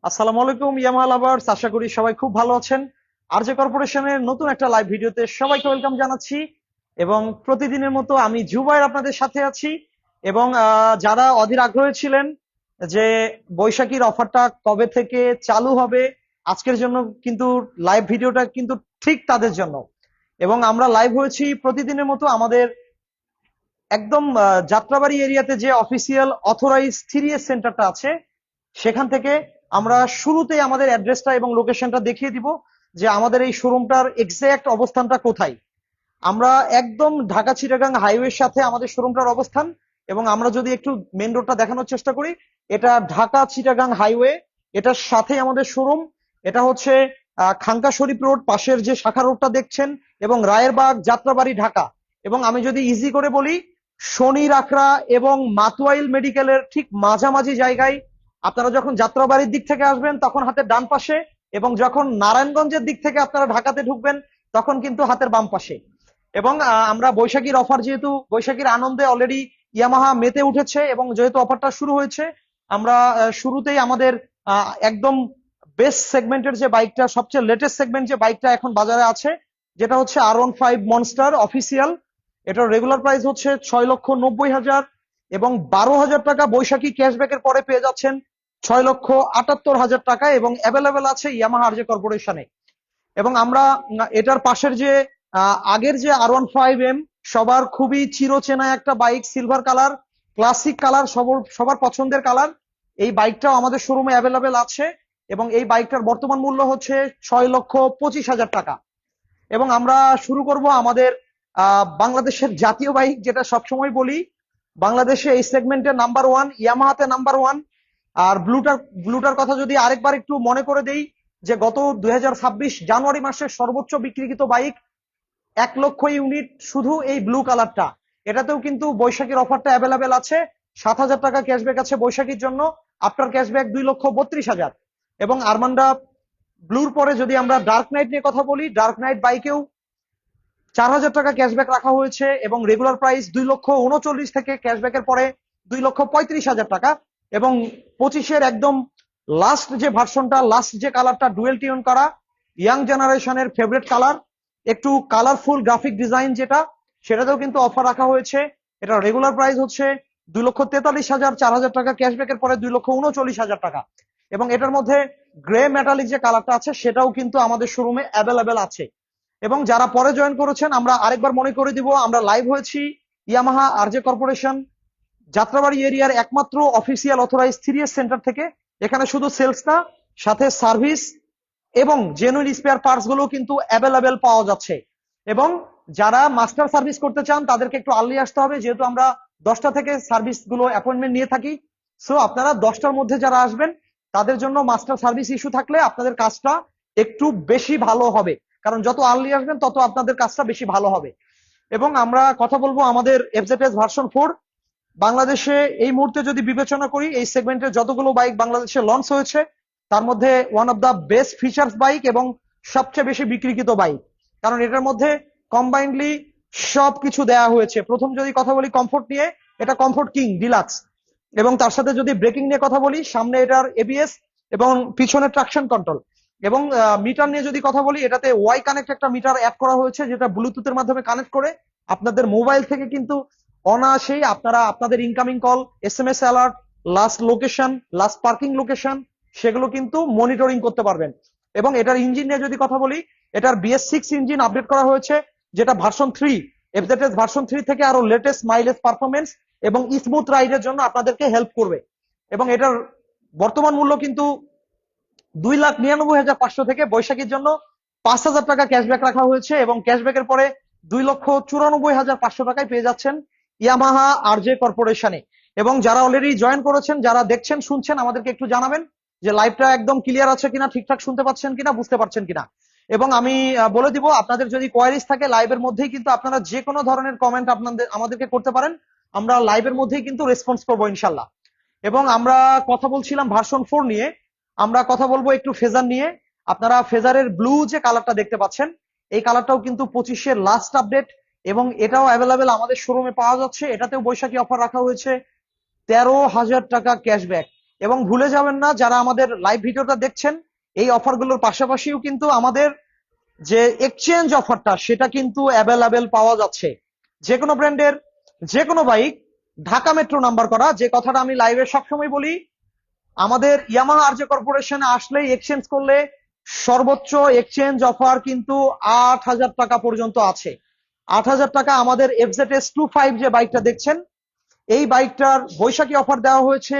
আসসালামু আলাইকুম Yamaha lovers, আশা করি সবাই খুব ভালো আছেন। আরজে কর্পোরেশনের নতুন একটা লাইভ ভিডিওতে সবাইকে ওয়েলকাম জানাচ্ছি। এবং প্রতিদিনের মতো আমি জুবাইর আপনাদের সাথে আছি। এবং যারা অধীর আগ্রহী ছিলেন যে বৈশাখীর অফারটা কবে থেকে চালু হবে, আজকের জন্য কিন্তু লাইভ ভিডিওটা কিন্তু ঠিক তাদের জন্য। এবং আমরা লাইভ হয়েছি প্রতিদিনের মতো আমাদের একদম যাত্রাবাড়ি এরিয়াতে যে অফিসিয়াল অথরাইজ 3S সেন্টারটা আছে সেখান থেকে। আমরা শুরুতেই আমাদের অ্যাড্রেসটা এবং লোকেশনটা দেখিয়ে দিব যে আমাদের এই শোরুমটার এক্সাক্ট অবস্থানটা কোথায়। আমরা একদম ঢাকা চিটাগাং হাইওয়ের সাথে আমাদের শোরুমটার অবস্থান। এবং আমরা যদি একটু মেন রোডটা দেখানোর চেষ্টা করি, এটা ঢাকা চিটাগাং হাইওয়ে, এটার সাথেই আমাদের শোরুম। এটা হচ্ছে খাঙ্কা শরীফ রোড পাশের যে শাখা রোডটা দেখছেন, এবং রায়েরবাগ যাত্রাবাড়ি ঢাকা। এবং আমি যদি ইজি করে বলি, শনি রাখরা এবং মাতুয়াইল মেডিকেলের ঠিক মাঝামাঝি জায়গায়। আপনারা যখন যাত্রাবাড়ির দিক থেকে আসবেন তখন হাতের ডান পাশে, এবং যখন নারায়ণগঞ্জের দিক থেকে আপনারা ঢাকাতে ঢুকবেন তখন কিন্তু হাতের বাম পাশে। এবং আমরা বৈশাখীর অফার, যেহেতু বৈশাখীর আনন্দে অলরেডি ইয়ামাহা মেতে উঠেছে এবং যেহেতু অফারটা শুরু হয়েছে, আমরা শুরুতেই আমাদের একদম বেস্ট সেগমেন্টের যে বাইকটা, সবচেয়ে লেটেস্ট সেগমেন্ট যে বাইকটা এখন বাজারে আছে, যেটা হচ্ছে R15 মনস্টার অফিসিয়াল। এটার রেগুলার প্রাইস হচ্ছে 6,90,000, এবং 12,000 টাকা বৈশাখী ক্যাশব্যাকের পরে পেয়ে যাচ্ছেন 6,78,000 টাকা, এবং অ্যাভেলেবেল আছে ইয়ামাহা আরজে কর্পোরেশনে। এবং আমরা এটার পাশের যে আগের যে R15M, সবার খুবই চিরচেনা একটা bike, silver colour, classic colour, সবার পছন্দের কালার। এই বাইকটাও আমাদের শোরুমে অ্যাভেলেবেল আছে, এবং এই বাইকটার বর্তমান মূল্য হচ্ছে 6,25,000 টাকা। এবং আমরা শুরু করব আমাদের বাংলাদেশের জাতীয় বাইক, যেটা সবসময় বলি, বাংলাদেশে এই সেগমেন্টে নাম্বার ওয়ান, ইয়ামাহাতে নাম্বার ওয়ান। আর ব্লুটার ব্লুটার কথা যদি আরেকবার একটু মনে করে দেই, যে গত 2026 জানুয়ারি মাসে সর্বোচ্চ বিক্রিত বাইক 1,00,000 ইউনিট, শুধু এই ব্লু কালারটা। এটাতেও কিন্তু বৈশাখীর অফারটা অ্যাভেলেবেল আছে। 7,000 টাকা ক্যাশব্যাক আছে বৈশাখীর জন্য, আফটার ক্যাশব্যাক 2,32,000। এবং আরমান্ডা ব্লুর পরে যদি আমরা ডার্ক নাইট নিয়ে কথা বলি, ডার্ক নাইট বাইকেও 4,000 টাকা ক্যাশব্যাক রাখা হয়েছে, এবং রেগুলার প্রাইস 2,39,000 থেকে ক্যাশব্যাকের পরে 2,35,000 টাকা। এবং 25-এর একদম লাস্ট যে ভার্সনটা, লাস্ট যে কালারটা ডুয়েল টিউন করা, ইয়াং জেনারেশনের ফেভারিট কালার, একটু কালারফুল গ্রাফিক ডিজাইন যেটা, সেটাতেও কিন্তু অফার রাখা হয়েছে। এটা রেগুলার প্রাইস হচ্ছে 2,43,000, 4,000 টাকা ক্যাশব্যাকের পরে 2,39,000 টাকা। এবং এটার মধ্যে গ্রে মেটালিক যে কালারটা আছে সেটাও কিন্তু আমাদের শোরুমে অ্যাভেলেবেল আছে। এবং যারা পরে জয়েন করেছেন, আমরা আরেকবার মনে করে দিব, আমরা লাইভ হয়েছি ইয়ামাহা আরজে কর্পোরেশন যাত্রাবাড়ি এরিয়ার একমাত্র অফিসিয়াল অথরাইজ 3S সেন্টার থেকে। এখানে শুধু সেলস না, সাথে সার্ভিস এবং জেনুইন স্পেয়ার পার্টস গুলো কিন্তু অ্যাভেলেবেল পাওয়া যাচ্ছে। এবং যারা মাস্টার সার্ভিস করতে চান তাদেরকে একটু আর্লি আসতে হবে, যেহেতু আমরা 10টা থেকে সার্ভিস গুলো অ্যাপয়েন্টমেন্ট নিয়ে থাকি। সো আপনারা 10টার মধ্যে যারা আসবেন তাদের জন্য মাস্টার সার্ভিস ইস্যু থাকলে আপনাদের কাজটা একটু বেশি ভালো হবে, কারণ যত আর্লি আসবেন তত আপনাদের কাজটা বেশি ভালো হবে। এবং আমরা কথা বলবো আমাদের FZS ভার্সন 4। বাংলাদেশে এই মুহূর্তে যদি বিবেচনা করি, এই সেগমেন্টে যতগুলো বাইক বাংলাদেশে লঞ্চ হয়েছে তার মধ্যে one of the best features bike এবং সবচেয়ে বেশি বিক্রিকৃত বাইক, কারণ এটার মধ্যে কম্বাইন্ডলি সবকিছু দেয়া হয়েছে। প্রথম যদি কথা বলি কমফোর্ট নিয়ে, এটা কমফোর্ট কিং ডিলাক্স। এবং তার সাথে যদি ব্রেকিং নিয়ে কথা বলি, সামনে এটার ABS এবং পিছনে ট্রাকশন কন্ট্রোল। এবং মিটার নিয়ে যদি কথা বলি, এটাতে ওয়াই কানেক্ট একটা মিটার অ্যাড করা হয়েছে, যেটা ব্লুটুথের মাধ্যমে কানেক্ট করে আপনাদের মোবাইল থেকে কিন্তু অনায়াসেই আপনারা আপনাদের incoming call, SMS alert, last location, last parking location, সেগুলো কিন্তু মনিটরিং করতে পারবেন। এবং এটার ইঞ্জিন নিয়ে যদি কথা বলি, এটার BS6 ইঞ্জিন আপডেট করা হয়েছে, যেটা ভার্সন 3, FZS ভার্সন 3 থেকে আরো লেটেস্ট মাইলেজ পারফরমেন্স এবং স্মুথ রাইডের জন্য আপনাদেরকে হেল্প করবে। এবং এটার বর্তমান মূল্য কিন্তু 2,99,500 থেকে বৈশাখীর জন্য 5,000 টাকা ক্যাশব্যাক রাখা হয়েছে, এবং ক্যাশব্যাকের পরে 2,94,500 টাকায় পেয়ে যাচ্ছেন ইয়ামাহা আরজে কর্পোরেশনে। এবং যারা অলরেডি জয়েন করেছেন, যারা দেখছেন শুনছেন, আমাদেরকে একটু জানাবেন যে লাইভটা একদম ক্লিয়ার আছে কিনা, ঠিকঠাক শুনতে পাচ্ছেন কিনা, বুঝতে পারছেন কিনা। এবং আমি বলে দিব, আপনাদের যদি কোয়ারিজ থাকে লাইভের মধ্যেই কিন্তু আপনারা যে কোনো ধরনের কমেন্ট আপনাদের আমাদেরকে করতে পারেন, আমরা লাইভের মধ্যেই কিন্তু রেসপন্স করবো ইনশাল্লাহ। এবং আমরা কথা বলছিলাম ভার্সন 4 নিয়ে, আমরা কথা বলবো একটু ফেজার নিয়ে। আপনারা ফেজারের ব্লু যে কালারটা দেখতে পাচ্ছেন, এই কালারটাও কিন্তু 25-এর লাস্ট আপডেট, এবং এটাও অ্যাভেলেবেল আমাদের শোরুমে পাওয়া যাচ্ছে। এটাতেও বৈশাখী অফার রাখা হয়েছে, 13,000 টাকা ক্যাশব্যাক। এবং ভুলে যাবেন না, যারা আমাদের লাইভ ভিডিওটা দেখছেন, এই অফারগুলোর পাশাপাশিও কিন্তু আমাদের যে এক্সচেঞ্জ অফারটা সেটা কিন্তু অ্যাভেলেবেল পাওয়া যাচ্ছে। যে কোনো ব্র্যান্ডের যে কোনো বাইক ঢাকা মেট্রো নাম্বার করা, যে কথাটা আমি লাইভে সবসময় বলি, আমাদের ইয়ামাহা আরজে কর্পোরেশনে আসলেই এক্সচেঞ্জ করলে সর্বোচ্চ এক্সচেঞ্জ অফার কিন্তু ৮,০০০ টাকা পর্যন্ত আছে। ৮,০০০ টাকা আমাদের FZS25 যে বাইকটা দেখছেন, এই বাইকটার বৈশাখী অফার দেওয়া হয়েছে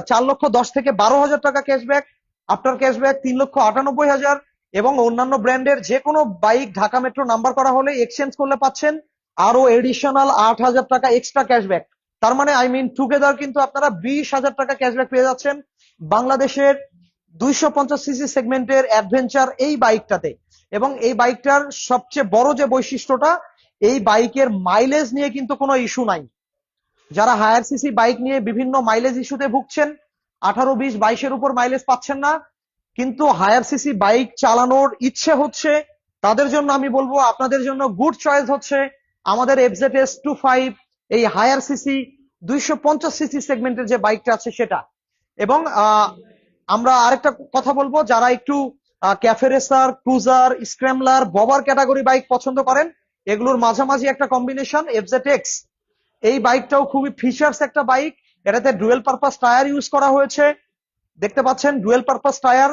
4,10,00,000 থেকে 12,000 টাকা ক্যাশব্যাক, আফটার ক্যাশব্যাক 3,98,000, এবং অন্যান্য ব্র্যান্ডের যে কোনো বাইক ঢাকা মেট্রো নাম্বার করা হলে এক্সচেঞ্জ করলে পাচ্ছেন আরো এডিশনাল 8,000 টাকা এক্সট্রা ক্যাশব্যাক। তার মানে টুগেদার কিন্তু আপনারা 20,000 টাকা ক্যাশব্যাক পেয়ে যাচ্ছেন বাংলাদেশের 250 সিসি সেগমেন্টের অ্যাডভেঞ্চার এই বাইকটাতে। এবং এই বাইকটার সবচেয়ে বড় যে বৈশিষ্ট্যটা, এই বাইকের মাইলেজ নিয়ে কিন্তু কোনো ইস্যু নাই। যারা হায়ার সিসি বাইক নিয়ে বিভিন্ন মাইলেজ ইস্যুতে ভুগছেন, 18, 20, 22-এর উপর মাইলেজ পাচ্ছেন না, কিন্তু হায়ার সিসি বাইক চালানোর ইচ্ছে হচ্ছে, তাদের জন্য আমি বলবো, আপনাদের জন্য গুড চয়েস হচ্ছে আমাদের FZS25, এই হায়ার সিসি 250 সিসি সেগমেন্টের যে বাইকটা আছে সেটা। এবং আমরা আরেকটা কথা বলবো, যারা একটু cafe racer, cruiser, scrambler, bobber category bike পছন্দ করেন, এগুলোর মাঝামাঝি একটা কম্বিনেশন FZX। এই বাইকটাও খুবই ফিচার্স একটা বাইক, এটাতে ডুয়েল পারপাস টায়ার ইউজ করা হয়েছে, দেখতে পাচ্ছেন dual purpose tyre,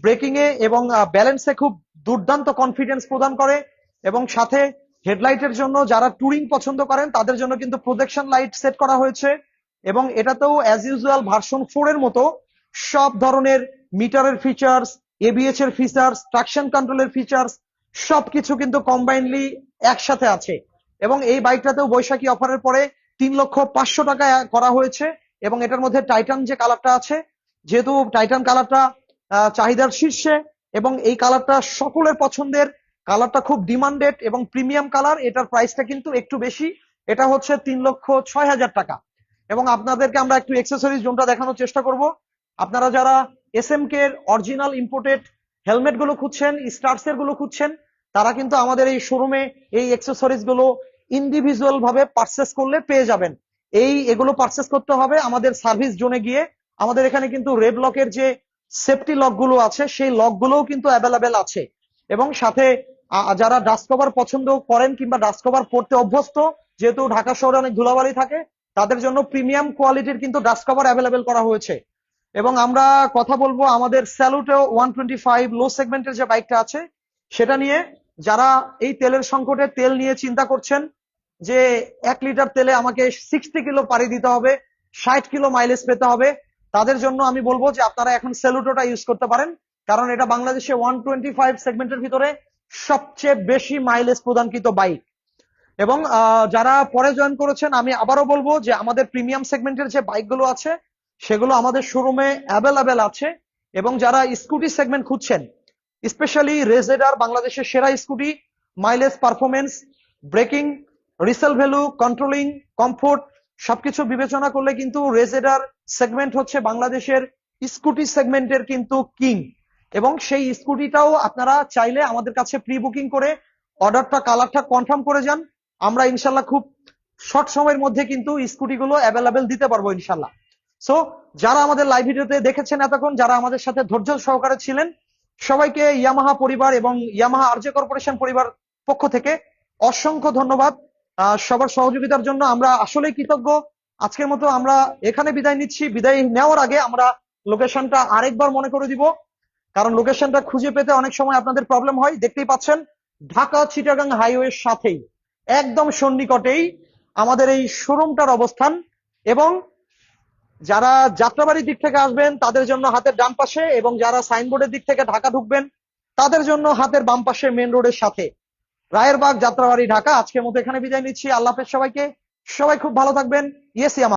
breaking a এবং ব্যালেন্সে খুব দুর্দান্ত কনফিডেন্স প্রদান করে। এবং সাথে হেডলাইটের জন্য যারা টুরিং পছন্দ করেন তাদের জন্য কিন্তু প্রজেকশন লাইট সেট করা হয়েছে। এবং এটাতেও অ্যাজ ইউজুয়াল ভার্সন 4 এর মতো সব ধরনের মিটারের ফিচার্স, ABS এর ফিচার্স, ট্রাকশন কন্ট্রোলের ফিচার্স সবকিছু কিন্তু কম্বাইনলি একসাথে আছে। এবং এই বাইকটাতেও বৈশাখী অফারের পরে 3,05,000 টাকা করা হয়েছে। এবং এটার মধ্যে টাইটান যে কালারটা আছে, যেহেতু টাইটান কালারটা চাহিদার শীর্ষে এবং এই কালারটা সকলের পছন্দের, কালারটা খুব ডিমান্ডেড এবং প্রিমিয়াম কালার, এটার প্রাইসটা কিন্তু একটু বেশি, এটা হচ্ছে 3,06,000 টাকা। এবং আপনাদেরকে আমরা একটু এক্সেসরিজ জোনটা দেখানোর চেষ্টা করব। আপনারা যারা SMK এর অরিজিনাল ইম্পোর্টেড হেলমেট গুলো খুঁজছেন, স্টার্স এর গুলো খুঁজছেন, তারা কিন্তু আমাদের এই শোরুমে এই এক্সেসরিজ গুলো ইন্ডিভিজুয়াল ভাবে পারচেস করলে পেয়ে যাবেন। এগুলো পারচেস করতে হবে আমাদের সার্ভিস জোনে গিয়ে। আমাদের এখানে কিন্তু রেড লকের যে সেফটি লক গুলো আছে, সেই লক গুলোও কিন্তু অ্যাভেলেবেল আছে। এবং সাথে যারা ডাস্ট কভার পছন্দ করেন কিংবা ডাস্ট কভার পরতে অভ্যস্ত, যেহেতু ঢাকা শহরে অনেক ধুলাবালি থাকে, তাদের জন্য প্রিমিয়াম কোয়ালিটির কিন্তু ডাস্ট কভার অ্যাভেলেবেল করা হয়েছে। এবং আমরা কথা বলবো আমাদের স্যালুটেও 125 লো সেগমেন্টের যে বাইকটা আছে সেটা নিয়ে। যারা এই তেলের সংকটে তেল নিয়ে চিন্তা করছেন যে 1 লিটার তেলে আমাকে 60 কিলো পাড়ি দিতে হবে, 60 কিলো মাইলেজ পেতে হবে, তাদের জন্য আমি বলবো যে আপনারা এখন সেলুটোটা ইউজ করতে পারেন, কারণ এটা বাংলাদেশে 125 সেগমেন্টের ভিতরে সবচেয়ে বেশি মাইলেজ প্রদানকৃত বাইক। এবং যারা পরে জয়েন করেছেন, আমি আবারও বলবো যে আমাদের প্রিমিয়াম সেগমেন্টের যে বাইকগুলো আছে সেগুলো আমাদের শোরুমে অ্যাভেলেবেল আছে। এবং যারা স্কুটি সেগমেন্ট খুঁজছেন, স্পেশালি রেজেডার বাংলাদেশের সেরা scooty, mileage, performance, braking, resale value, controlling, comfort সবকিছু বিবেচনা করলে কিন্তু রেজেডার সেগমেন্ট হচ্ছে বাংলাদেশের স্কুটি সেগমেন্টের কিন্তু কিং। এবং সেই স্কুটিটাও আপনারা চাইলে আমাদের কাছে প্রি বুকিং করে অর্ডারটা, কালারটা কনফার্ম করে যান, আমরা ইনশাল্লাহ খুব শর্ট সময়ের মধ্যে কিন্তু স্কুটিগুলো অ্যাভেলেবেল দিতে পারবো ইনশাল্লাহ। সো যারা আমাদের লাইভ ভিডিওতে দেখেছেন এতক্ষণ, যারা আমাদের সাথে ধৈর্য সহকারে ছিলেন, সবাইকে ইয়ামাহা পরিবার এবং ইয়ামাহা আরজে কর্পোরেশন পরিবার পক্ষ থেকে অসংখ্য ধন্যবাদ সবার সহযোগিতার জন্য। আমরা আসলেই কৃতজ্ঞ। আজকের মতো আমরা এখানে বিদায় নিচ্ছি। বিদায় নেওয়ার আগে আমরা লোকেশনটা আরেকবার মনে করে দিব, কারণ লোকেশনটা খুঁজে পেতে অনেক সময় আপনাদের প্রবলেম হয়। দেখতেই পাচ্ছেন ঢাকা চিটাগাং হাইওয়ের সাথেই একদম সন্নিকটেই আমাদের এই শোরুমটার অবস্থান। এবং যারা যাত্রাবাড়ির দিক থেকে আসবেন তাদের জন্য হাতের ডান পাশে, এবং যারা সাইনবোর্ডের দিক থেকে ঢাকা ঢুকবেন তাদের জন্য হাতের বাম পাশে মেন রোডের সাথে, রায়েরবাগ, যাত্রাবাড়ি, ঢাকা। আজকের মতো এখানে বিদায় নিচ্ছি। আল্লাহ হাফেজ সবাইকে। সবাই খুব ভালো থাকবেন। Yes Yamaha.